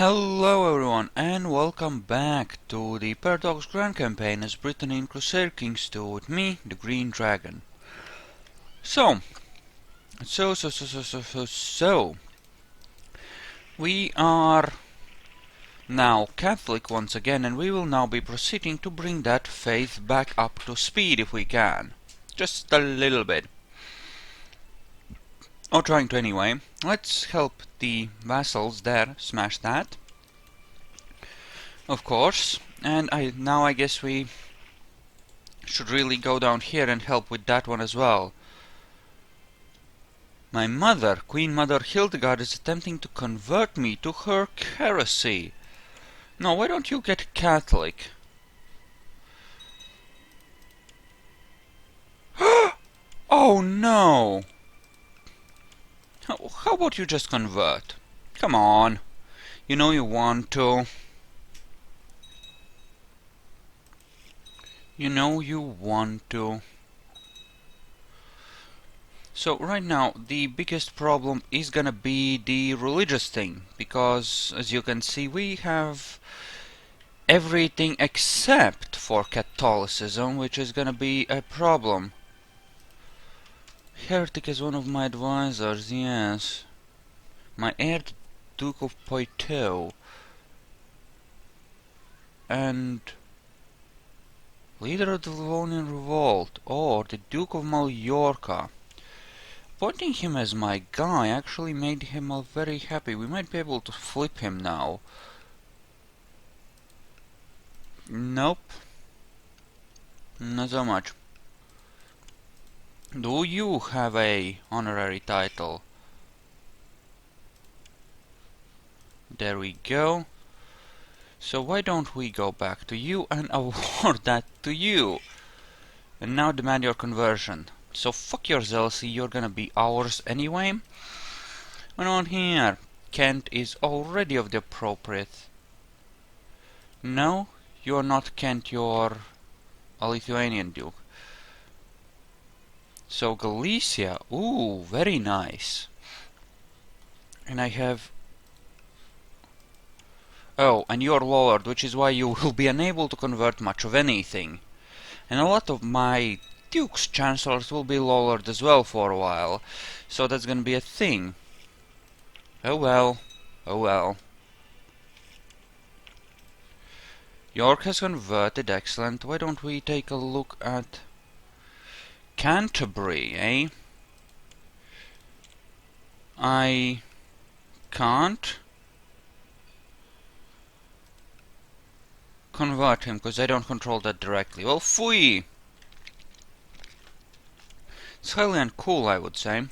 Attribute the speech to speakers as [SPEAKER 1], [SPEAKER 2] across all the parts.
[SPEAKER 1] Hello everyone and welcome back to the Paradox Grand Campaign as Brittany in Crusader Kings 2 with me, the Green Dragon. So, we are now Catholic once again, and we will now be proceeding to bring that faith back up to speed if we can. Just a little bit. Or trying to anyway. Let's help the vassals there, smash that. Of course. And now I guess we should really go down here and help with that one as well. My mother, Queen Mother Hildegard, is attempting to convert me to her heresy. No, why don't you get Catholic? Oh no! How about you just convert? Come on. You know you want to. You know you want to. So right now the biggest problem is gonna be the religious thing, because as you can see we have everything except for Catholicism, which is gonna be a problem. Heretic is one of my advisors, yes. My heir, the Duke of Poitou. And leader of the Livonian Revolt, or the Duke of Mallorca. Appointing him as my guy actually made him very happy. We might be able to flip him now. Nope. Not so much. Do you have a honorary title? There we go. So why don't we go back to you and award that to you? And now demand your conversion. So fuck your zealousy, you're gonna be ours anyway. And on here, Kent is already of the appropriate. No, you're not Kent, you're a Lithuanian Duke. So Galicia, ooh, very nice. And I have... Oh, and you're lowered, which is why you will be unable to convert much of anything. And a lot of my Duke's Chancellors will be lowered as well for a while. So that's gonna be a thing. Oh well. Oh well. York has converted, excellent. Why don't we take a look at Canterbury, eh? I can't convert him because I don't control that directly. Well, fui! It's highly uncool, I would say.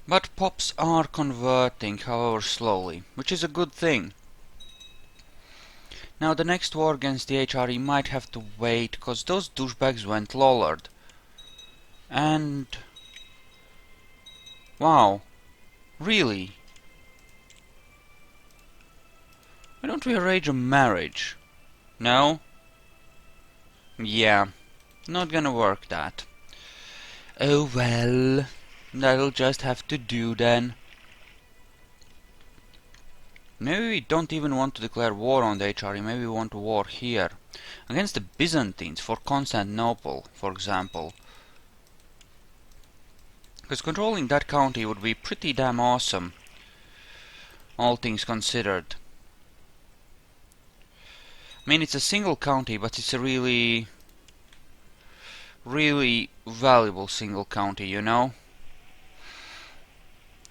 [SPEAKER 1] But pops are converting, however slowly, which is a good thing. Now the next war against the HRE might have to wait, because those douchebags went lowered. And... wow. Really? Why don't we arrange a marriage? No? Yeah. Not gonna work that. Oh well. That'll just have to do then. Maybe we don't even want to declare war on the HRE, maybe we want to war here. Against the Byzantines, for Constantinople, for example. Because controlling that county would be pretty damn awesome. All things considered. I mean, it's a single county, but it's a really valuable single county, you know?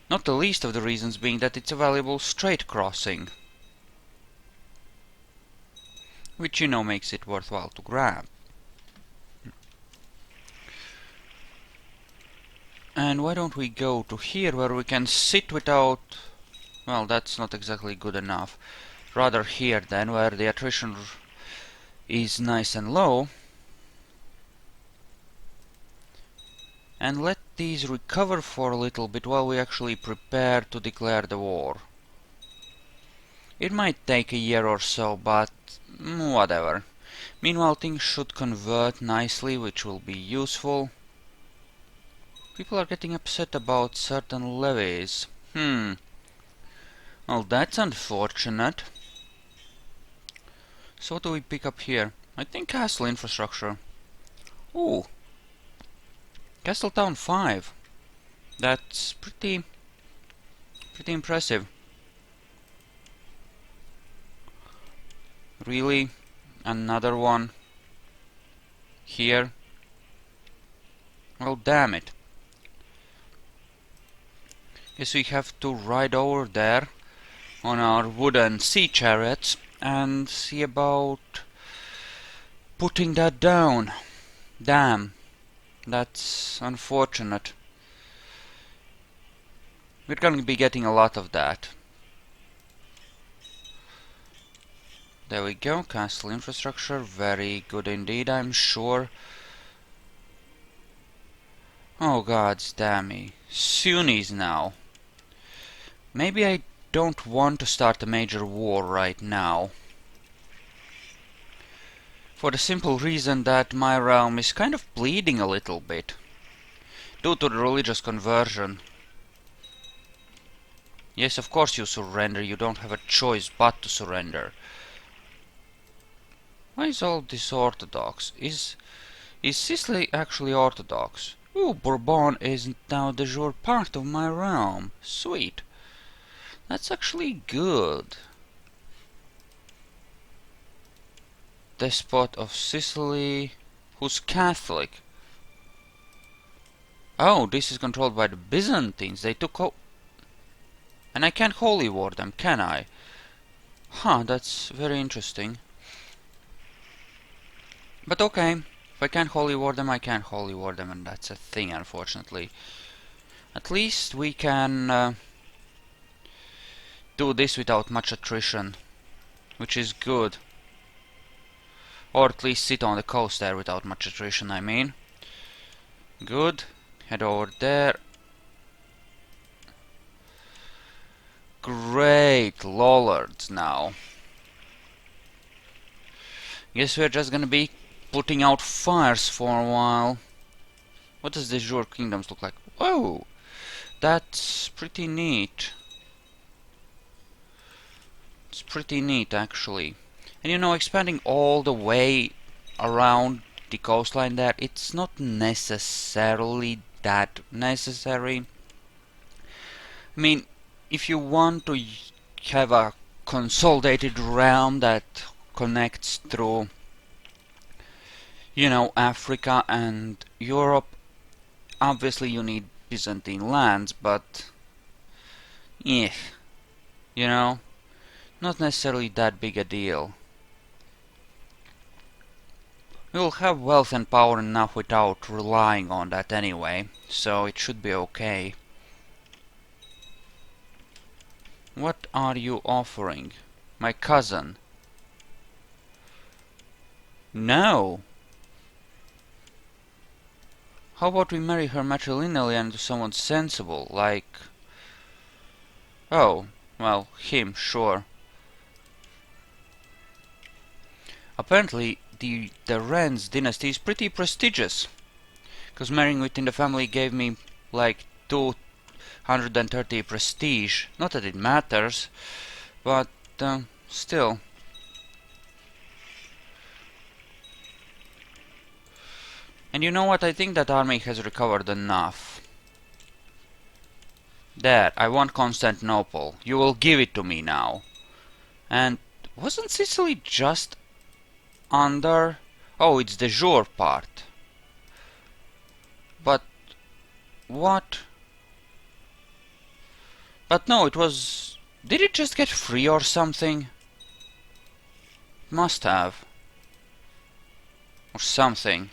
[SPEAKER 1] Not the least of the reasons being that it's a valuable strait crossing. Which, you know, makes it worthwhile to grab. And why don't we go to here where we can sit without... well, that's not exactly good enough. Rather here then, where the attrition is nice and low. And let these recover for a little bit while we actually prepare to declare the war. It might take a year or so, but whatever. Meanwhile, things should convert nicely, which will be useful. People are getting upset about certain levies. Well, that's unfortunate. So what do we pick up here? I think castle infrastructure. Ooh, Castle Town 5. That's pretty impressive. Really? Another one? Here? Well, damn it. Guess we have to ride over there on our wooden sea chariots and see about putting that down. Damn. That's unfortunate. We're gonna be getting a lot of that. There we go, castle infrastructure, very good indeed, I'm sure. Oh gods damn me. Sunnis now. Maybe I don't want to start a major war right now. For the simple reason that my realm is kind of bleeding a little bit. Due to the religious conversion. Yes, of course you surrender, you don't have a choice but to surrender. Why is all this Orthodox? Is Sicily actually Orthodox? Ooh, Bourbon is now de jure part of my realm. Sweet. That's actually good. Despot of Sicily, who's Catholic. Oh, this is controlled by the Byzantines. They took and I can't holy war them, can I? Huh, that's very interesting. But okay, if I can't holy war them, I can't holy war them, and that's a thing, unfortunately. At least we can do this without much attrition, which is good. Or at least sit on the coast there without much attrition, I mean. Good. Head over there. Great lollards now. Guess we're just gonna be putting out fires for a while. What does the Jure Kingdoms look like? Oh! That's pretty neat. It's pretty neat, actually. And you know, expanding all the way around the coastline there, it's not necessarily that necessary. I mean, if you want to have a consolidated realm that connects through, you know, Africa and Europe, obviously you need Byzantine lands, but yeah, you know, not necessarily that big a deal. We'll have wealth and power enough without relying on that anyway, so it should be okay. What are you offering? My cousin. No! How about we marry her matrilineally and to someone sensible, like... Oh, well, him, sure. Apparently, the Ren's dynasty is pretty prestigious. Because marrying within the family gave me, like, 230 prestige. Not that it matters, but, still. And you know what? I think that army has recovered enough. There, I want Constantinople. You will give it to me now. And wasn't Sicily just under... Oh, it's the jure part. But... what? But no, it was... Did it just get free or something? Must have. Or something.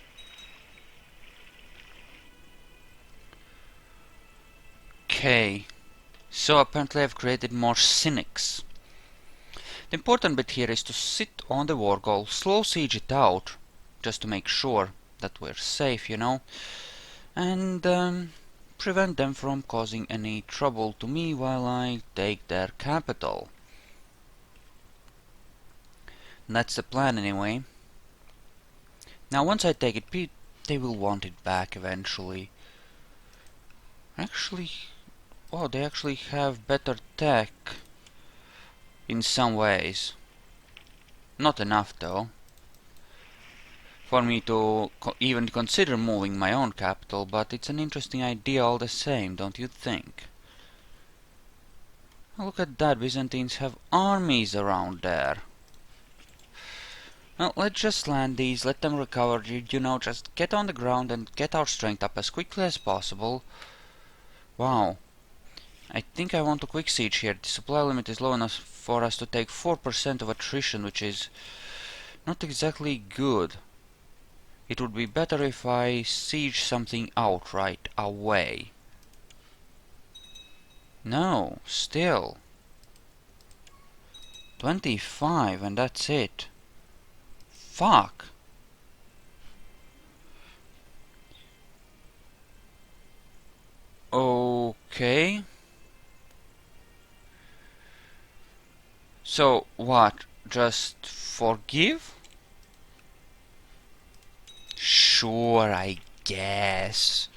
[SPEAKER 1] Okay. So apparently I've created more cynics. The important bit here is to sit on the war goal, slow siege it out, just to make sure that we're safe, you know, and prevent them from causing any trouble to me while I take their capital. And that's the plan anyway. Now once I take it, they will want it back eventually. Actually, oh, they actually have better tech. in some ways. Not enough though, for me to even consider moving my own capital, but it's an interesting idea all the same, don't you think? Look at that, Byzantines have armies around there. Well, let's just land these, let them recover, you know, just get on the ground and get our strength up as quickly as possible. Wow. I think I want to quick siege here. The supply limit is low enough for us to take 4% of attrition, which is not exactly good. It would be better if I siege something outright away. No, still. 25 and that's it. Fuck. Okay. So, what? Just forgive? Sure, I guess.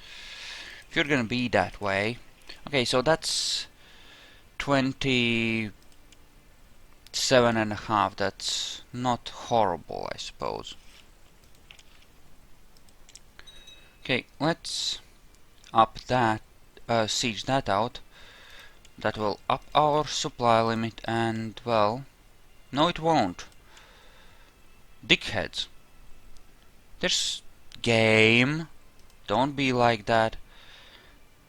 [SPEAKER 1] If you're gonna be that way. Okay, so that's 27.5. That's not horrible, I suppose. Okay, let's up that, siege that out. That will up our supply limit and, well, no it won't. Dickheads. There's game. Don't be like that.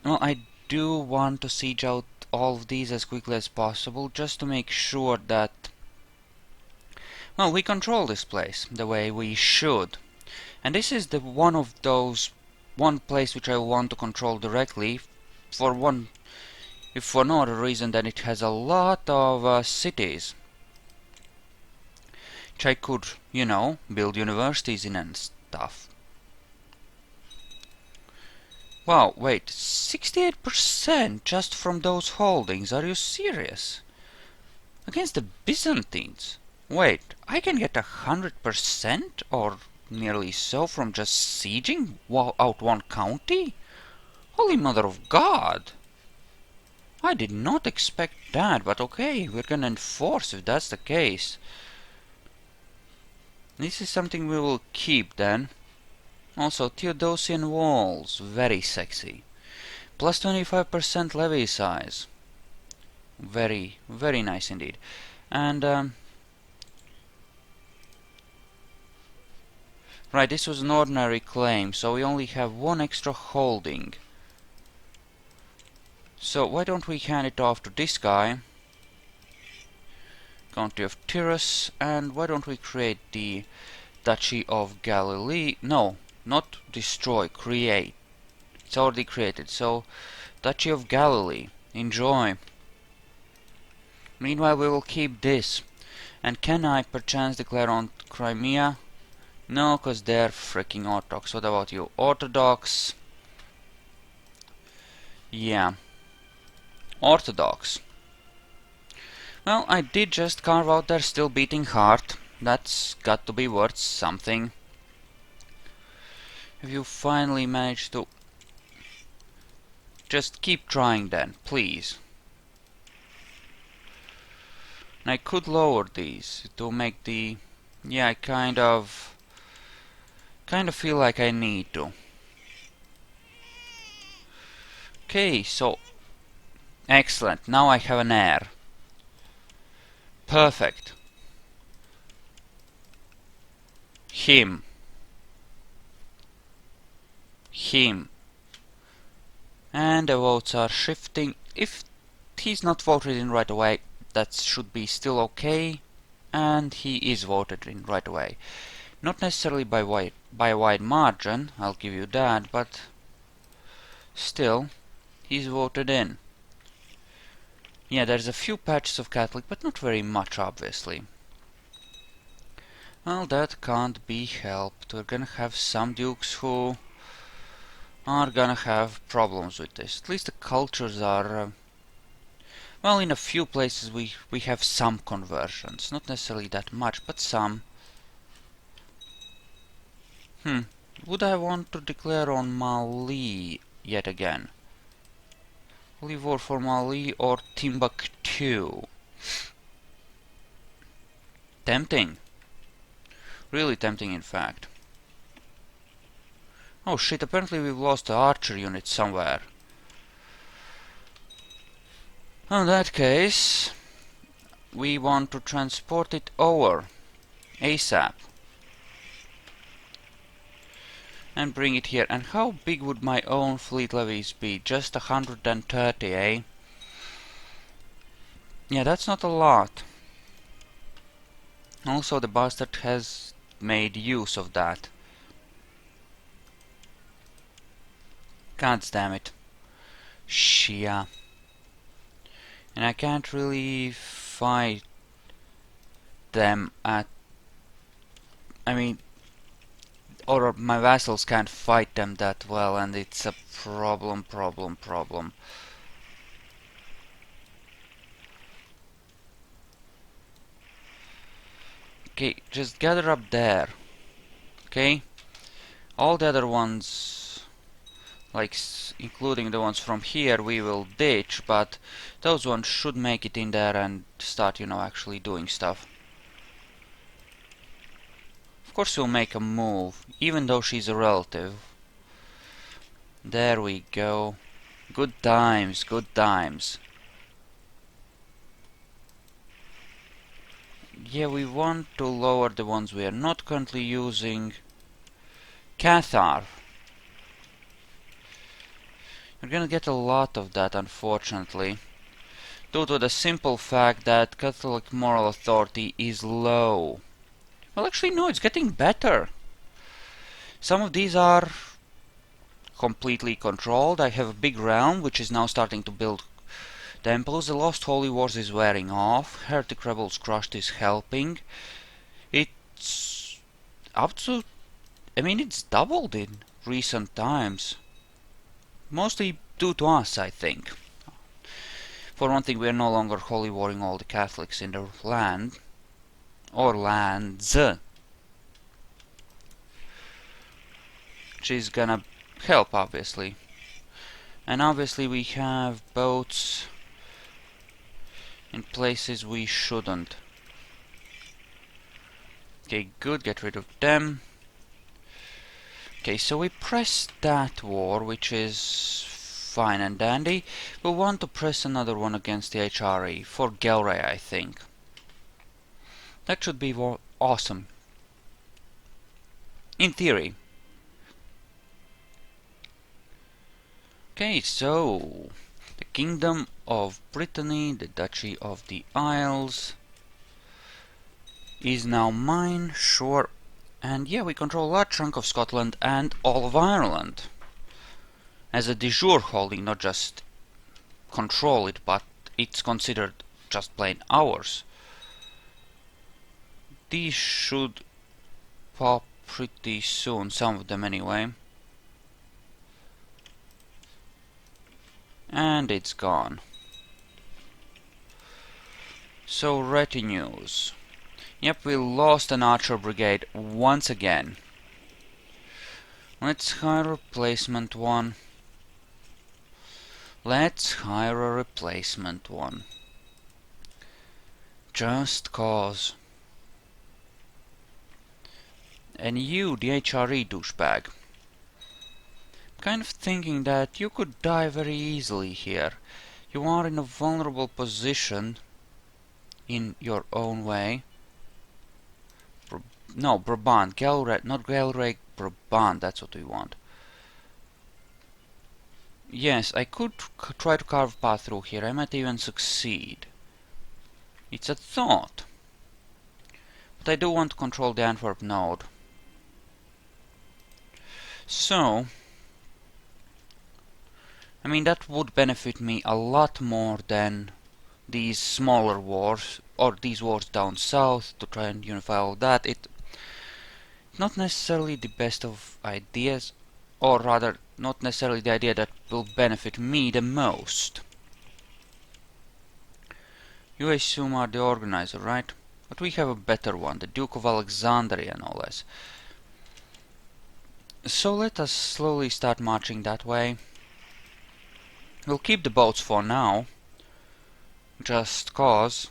[SPEAKER 1] Well, I do want to siege out all of these as quickly as possible, just to make sure that, well, we control this place the way we should. And this is the one place which I want to control directly, if for no other reason than it has a lot of cities, which I could, you know, build universities in and stuff. Wow, wait, 68% just from those holdings, are you serious? Against the Byzantines? Wait, I can get 100% or nearly so from just sieging out one county? Holy Mother of God! I did not expect that, but okay, we're gonna enforce if that's the case. This is something we will keep then. Also, Theodosian walls, very sexy. Plus 25% levy size. Very, very nice indeed. And, right, this was an ordinary claim, so we only have one extra holding. So why don't we hand it off to this guy, County of Tyrus, and why don't we create the Duchy of Galilee? No, not destroy, create. It's already created, so Duchy of Galilee, enjoy. Meanwhile we will keep this. And can I perchance declare on Crimea? No, cause they're freaking Orthodox. What about you? Orthodox? Yeah. Orthodox. Well, I did just carve out their still beating heart. That's got to be worth something. If you finally manage to... Just keep trying then, please. And I could lower these to make the... Yeah, I kind of feel like I need to. Okay, so... Excellent, now I have an heir. Perfect. Him. And the votes are shifting. If he's not voted in right away, that should be still okay. And he is voted in right away. Not necessarily by a wide margin, I'll give you that, but still, he's voted in. Yeah, there's a few patches of Catholic, but not very much, obviously. Well, that can't be helped. We're gonna have some dukes who are gonna have problems with this. At least the cultures are... well, in a few places we have some conversions. Not necessarily that much, but some. Would I want to declare on Mali yet again? Leave war for Mali or Timbuktu? Tempting. Really tempting, in fact. Oh shit, apparently we've lost the archer unit somewhere. In that case, we want to transport it over ASAP. And bring it here. And how big would my own fleet levies be? Just 130, eh? Yeah, that's not a lot. Also, the bastard has made use of that. God damn it. Shia. And I can't really fight them at... I mean... Or my vassals can't fight them that well, and it's a problem. Okay, just gather up there. Okay? All the other ones, like including the ones from here, we will ditch, but those ones should make it in there and start, you know, actually doing stuff. Of course we'll make a move, even though she's a relative. There we go. Good times, good times. Yeah, we want to lower the ones we are not currently using. Cathar. You're gonna get a lot of that, unfortunately, due to the simple fact that Catholic moral authority is low. Well, actually, no, it's getting better. Some of these are completely controlled. I have a big realm, which is now starting to build temples. The Lost Holy Wars is wearing off. Heretic Rebels Crushed is helping. It's up to... I mean, it's doubled in recent times. Mostly due to us, I think. For one thing, we are no longer holy warring all the Catholics in the land. Or lands. Which is gonna help, obviously. And obviously we have boats in places we shouldn't. Okay, good, get rid of them. Okay, so we pressed that war, which is fine and dandy. We'll want to press another one against the HRE, for Gelre, I think. That should be awesome. In theory. Okay, so the Kingdom of Brittany, the Duchy of the Isles, is now mine, sure. And yeah, we control a large chunk of Scotland and all of Ireland. As a de jure holding, not just control it, but it's considered just plain ours. These should pop pretty soon, some of them anyway. And it's gone. So retinues. Yep, we lost an archer brigade once again. Let's hire a replacement one. Let's hire a replacement one. Just cause. And you, the HRE douchebag. Kind of thinking that you could die very easily here. You are in a vulnerable position in your own way. No, Brabant, Gelre, not Gelre, Brabant, that's what we want. Yes, I could try to carve a path through here, I might even succeed. It's a thought. But I do want to control the Antwerp node. So, I mean, that would benefit me a lot more than these smaller wars, or these wars down south, to try and unify all that. It's not necessarily the best of ideas, or rather, not necessarily the idea that will benefit me the most. You assume are the organizer, right? But we have a better one, the Duke of Alexandria, no less. So let us slowly start marching that way. We'll keep the boats for now, just cause.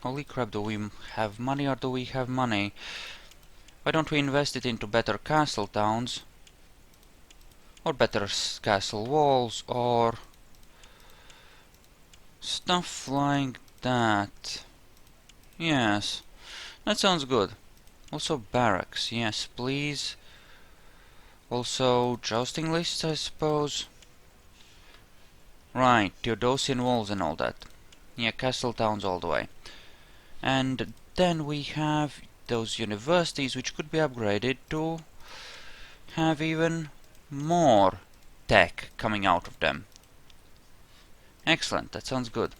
[SPEAKER 1] Holy crap, do we have money or do we have money? Why don't we invest it into better castle towns? Or better castle walls, or stuff like that. Yes, that sounds good. Also barracks, yes please. Also jousting lists, I suppose. Right, Theodosian walls and all that. Yeah, castle towns all the way. And then we have those universities which could be upgraded to have even more tech coming out of them. Excellent, that sounds good.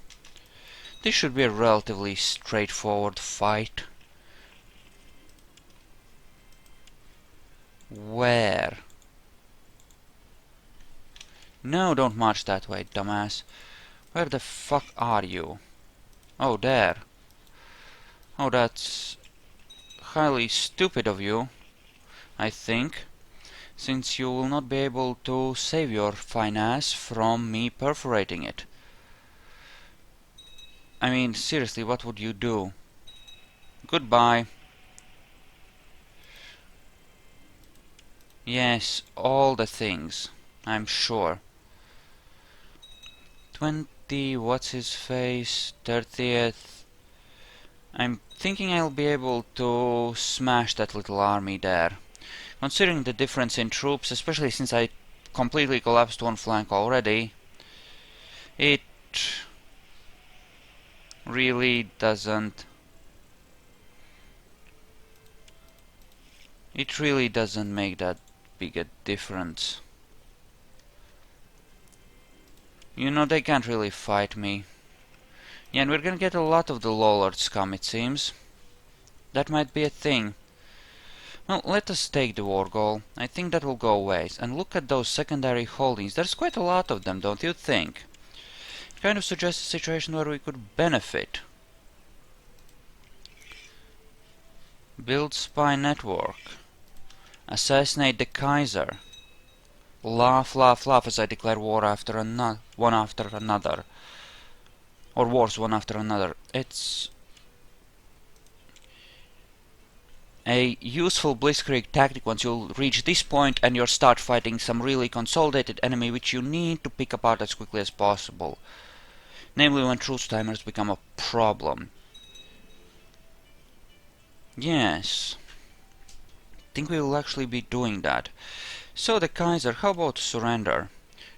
[SPEAKER 1] This should be a relatively straightforward fight. Where? No, don't march that way, dumbass. Where the fuck are you? Oh, there. Oh, that's highly stupid of you, I think, since you will not be able to save your fine ass from me perforating it. I mean, seriously, what would you do? Goodbye. Yes, all the things, I'm sure. 20, what's his face, 30th. I'm thinking I'll be able to smash that little army there. Considering the difference in troops, especially since I completely collapsed one flank already, it really doesn't... It really doesn't make that big a difference. You know, they can't really fight me. Yeah, and we're gonna get a lot of the Lollards come, it seems. That might be a thing. Well, let us take the war goal. I think that will go ways. And look at those secondary holdings. There's quite a lot of them, don't you think? It kind of suggests a situation where we could benefit. Build spy network. Assassinate the Kaiser. Laugh, laugh, laugh as I declare war after one after another. Or wars one after another. It's a useful blitzkrieg tactic once you reach this point and you start fighting some really consolidated enemy which you need to pick apart as quickly as possible. Namely when truce timers become a problem. Yes. I think we will actually be doing that. So the Kaiser, how about surrender?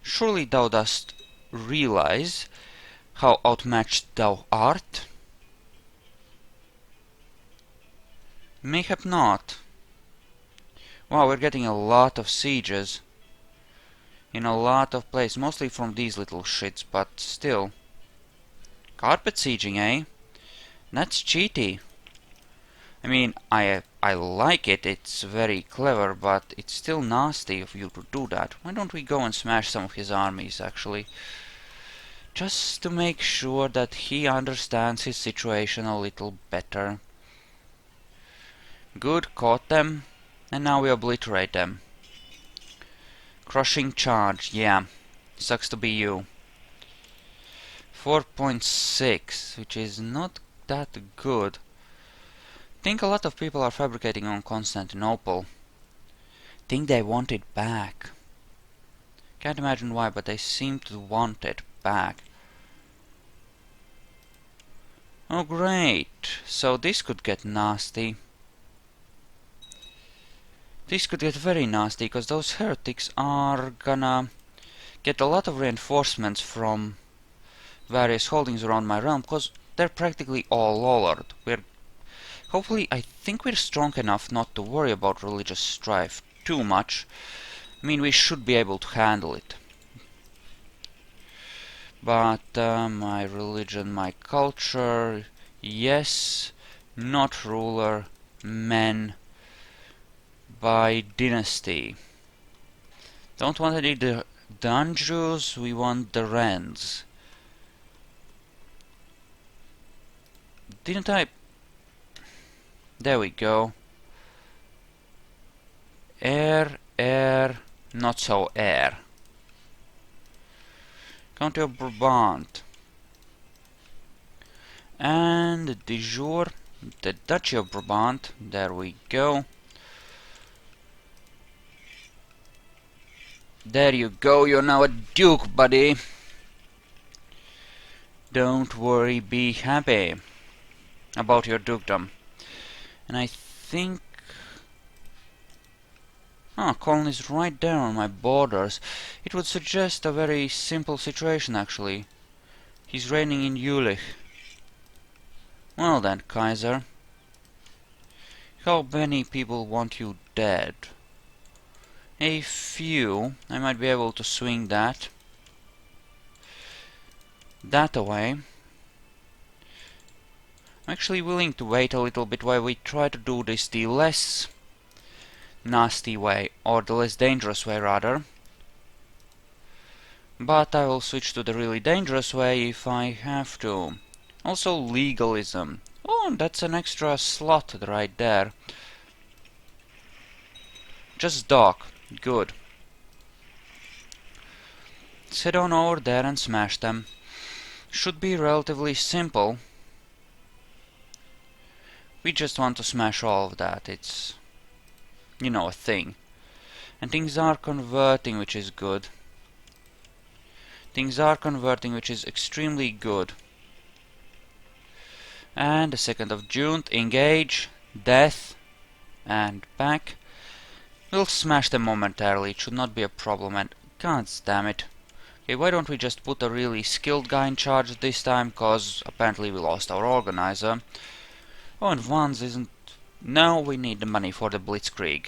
[SPEAKER 1] Surely thou dost realize how outmatched thou art? Mayhap not. Wow, we're getting a lot of sieges in a lot of places, mostly from these little shits, but still. Carpet sieging, eh? That's cheaty. I mean, I like it, it's very clever, but it's still nasty of you to do that. Why don't we go and smash some of his armies, actually? Just to make sure that he understands his situation a little better. Good, caught them. And now we obliterate them. Crushing charge, yeah. Sucks to be you. 4.6, which is not that good. Think a lot of people are fabricating on Constantinople. Think they want it back. Can't imagine why, but they seem to want it back. Oh great, so this could get nasty. This could get very nasty, because those heretics are gonna get a lot of reinforcements from various holdings around my realm, because they're practically all Lollard. Hopefully, I think we're strong enough not to worry about religious strife too much. I mean, we should be able to handle it. But my religion, my culture, yes, not ruler, men, by dynasty. Don't want any the Danjus, we want the Rens. Didn't I? There we go. Heir, heir, not so heir. County of Brabant. And de jure, the Duchy of Brabant. There we go. There you go, you're now a duke, buddy. Don't worry, be happy about your dukedom. And I think... Ah, Colin is right there on my borders. It would suggest a very simple situation, actually. He's reigning in Jülich. Well then, Kaiser. How many people want you dead? A few. I might be able to swing that. That away. I'm actually willing to wait a little bit while we try to do this the less nasty way, or the less dangerous way rather. But I will switch to the really dangerous way if I have to. Also legalism. Oh, that's an extra slot right there. Just dock. Good. Let's head on over there and smash them. Should be relatively simple. We just want to smash all of that. It's, you know, a thing. And things are converting, which is good. Things are converting, which is extremely good. And the 2nd of June, engage, death, and back. We'll smash them momentarily, it should not be a problem, and god damn it. Okay, why don't we just put a really skilled guy in charge this time, cause apparently we lost our organizer. Oh, and Vans isn't... No, we need the money for the Blitzkrieg.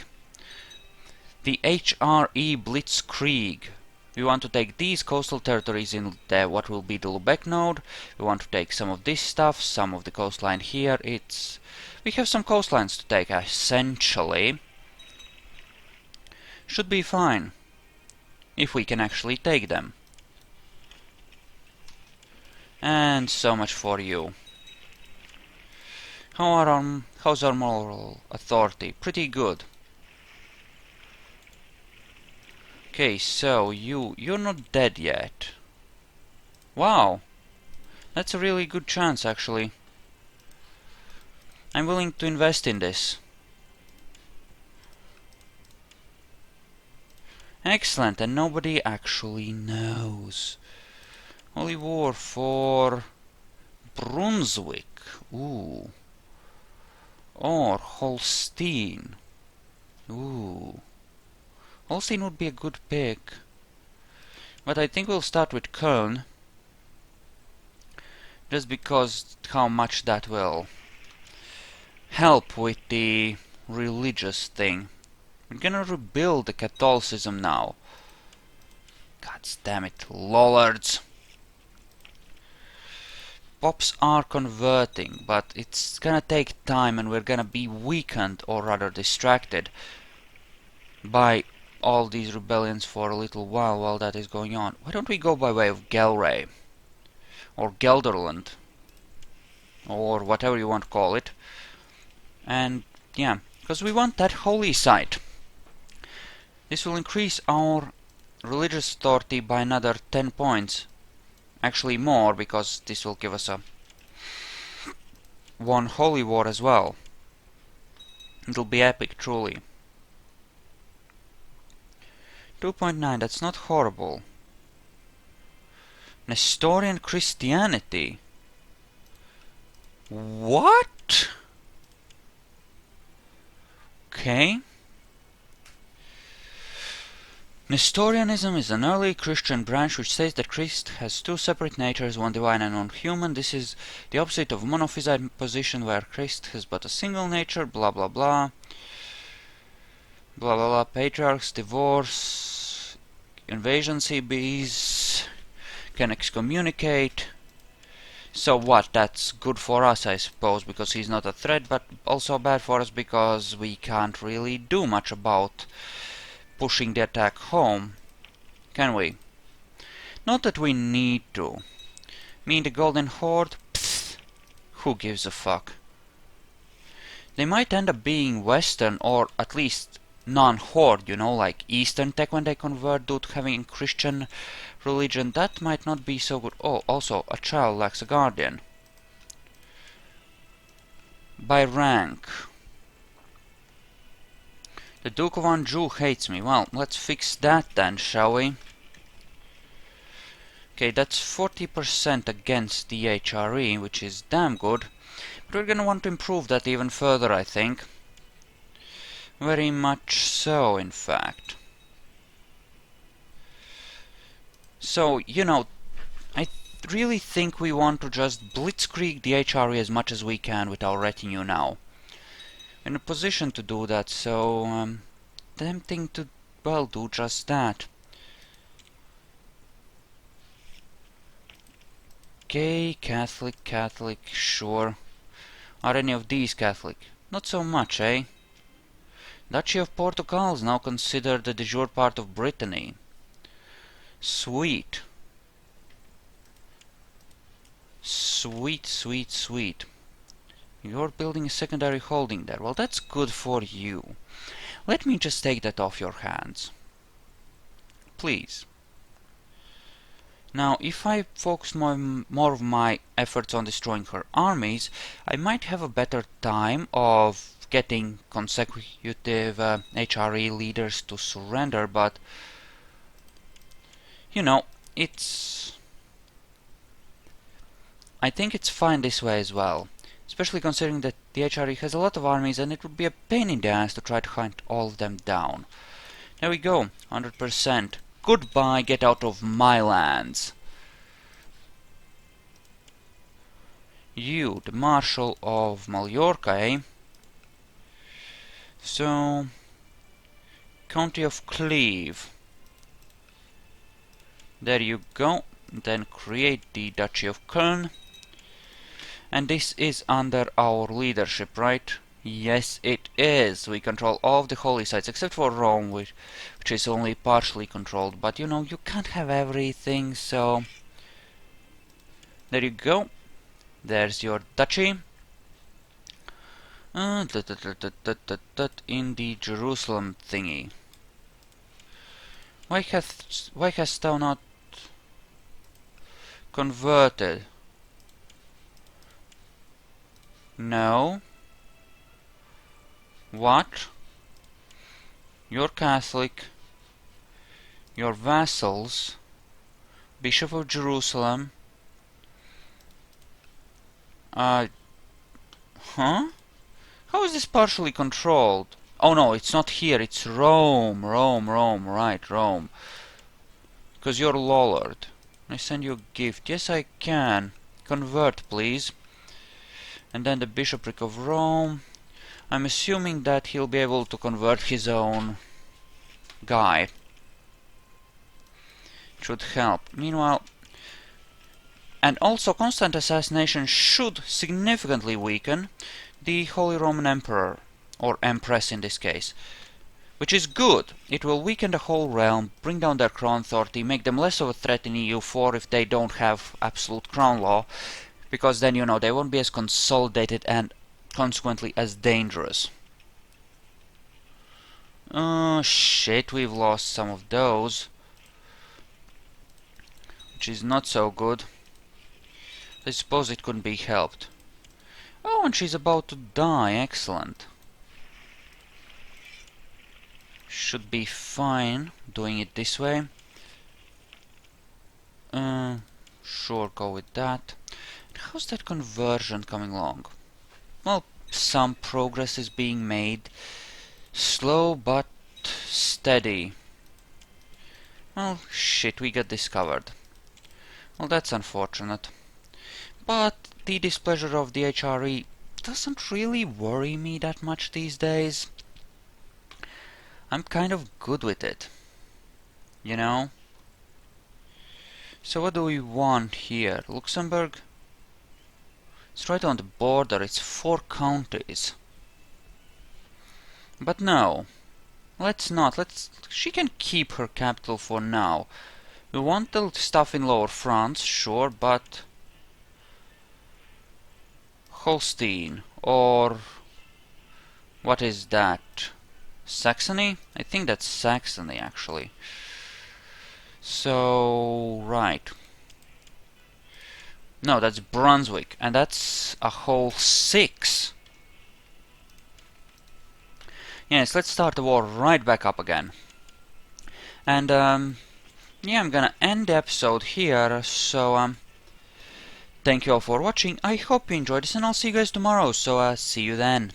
[SPEAKER 1] The HRE Blitzkrieg. We want to take these coastal territories in what will be the Lubeck node. We want to take some of this stuff, some of the coastline here. We have some coastlines to take, essentially. Should be fine. If we can actually take them. And so much for you. How's our moral authority? Pretty good. Okay, so you're not dead yet. Wow. That's a really good chance, actually. I'm willing to invest in this. Excellent, and nobody actually knows. Holy War for Brunswick. Ooh. Or Holstein. Ooh. Holstein would be a good pick. But I think we'll start with Köln. Just because how much that will help with the religious thing. We're gonna rebuild the Catholicism now. God damn it, lollards. Pops are converting, but it's gonna take time and we're gonna be weakened, or rather distracted, by all these rebellions for a little while that is going on. Why don't we go by way of Gelre? Or Gelderland? Or whatever you want to call it. And yeah, because we want that holy site. This will increase our religious authority by another 10 points. Actually more, because this will give us one holy war as well. It'll be epic, truly. 2.9, that's not horrible. Nestorian Christianity. What? Okay. Nestorianism is an early Christian branch which says that Christ has two separate natures, one divine and one human. This is the opposite of monophysite position where Christ has but a single nature, blah blah blah. Blah blah blah, patriarchs, divorce, invasion CBs, can excommunicate. So what, that's good for us I suppose, because he's not a threat, but also bad for us because we can't really do much about pushing the attack home, can we? Not that we need to. Me and the Golden Horde? Pfft, who gives a fuck? They might end up being Western, or at least non-Horde, you know, like Eastern Tech when they convert due to having Christian religion. That might not be so good. Oh, also, a child lacks a guardian. by rank. The Duke of Anjou hates me. Well, let's fix that then, shall we? Okay, that's 40% against the HRE, which is damn good. But we're gonna want to improve that even further, I think. Very much so, in fact. So, you know, I really think we want to just blitzkrieg the HRE as much as we can with our retinue now. In a position to do that, so tempting to, well, do just that. Okay, Catholic, Catholic, sure. Are any of these Catholic? Not so much, eh? Duchy of Portugal is now considered the de jure part of Brittany. Sweet. Sweet, sweet, sweet. You're building a secondary holding there. Well, that's good for you. Let me just take that off your hands. Please. Now, if I focus more of my efforts on destroying her armies, I might have a better time of getting consecutive HRE leaders to surrender, but, you know, I think it's fine this way as well, especially considering that the HRE has a lot of armies and it would be a pain in the ass to try to hunt all of them down. There we go, 100%. Goodbye, get out of my lands. You, the Marshal of Mallorca, eh? So, County of Cleve. There you go. Then create the Duchy of Köln. And this is under our leadership, right? Yes, it is. We control all of the holy sites, except for Rome, which is only partially controlled. But, you know, you can't have everything, so... There you go. There's your duchy. In the Jerusalem thingy. Why hast thou not converted? No. What? You're Catholic. Your vassals. Bishop of Jerusalem. Huh? How is this partially controlled? Oh no, it's not here, it's Rome, right, Rome. Because you're Lollard. I send you a gift. Yes, I can. Convert, please. And then the bishopric of Rome. I'm assuming that he'll be able to convert his own guy. It should help. Meanwhile... And also, constant assassination should significantly weaken the Holy Roman Emperor, or Empress in this case. Which is good. It will weaken the whole realm, bring down their crown authority, make them less of a threat in EU4 if they don't have absolute crown law, because then, you know, they won't be as consolidated and consequently as dangerous. Oh shit, we've lost some of those. Which is not so good. I suppose it couldn't be helped. Oh, and she's about to die. Excellent. Should be fine doing it this way. Sure, go with that. How's that conversion coming along? Well, some progress is being made. Slow but steady. Well, shit, we got discovered. Well, that's unfortunate. But the displeasure of the HRE doesn't really worry me that much these days. I'm kind of good with it. You know? So what do we want here? Luxembourg? It's right on the border, it's 4 counties. But no. Let's not. She can keep her capital for now. We want the stuff in Lower France, sure, but... Holstein, or... What is that? Saxony? I think that's Saxony, actually. So... right. No, that's Brunswick, and that's a whole 6. Yes, let's start the war right back up again. And yeah, I'm gonna end the episode here. So thank you all for watching. I hope you enjoyed this, and I'll see you guys tomorrow. So see you then.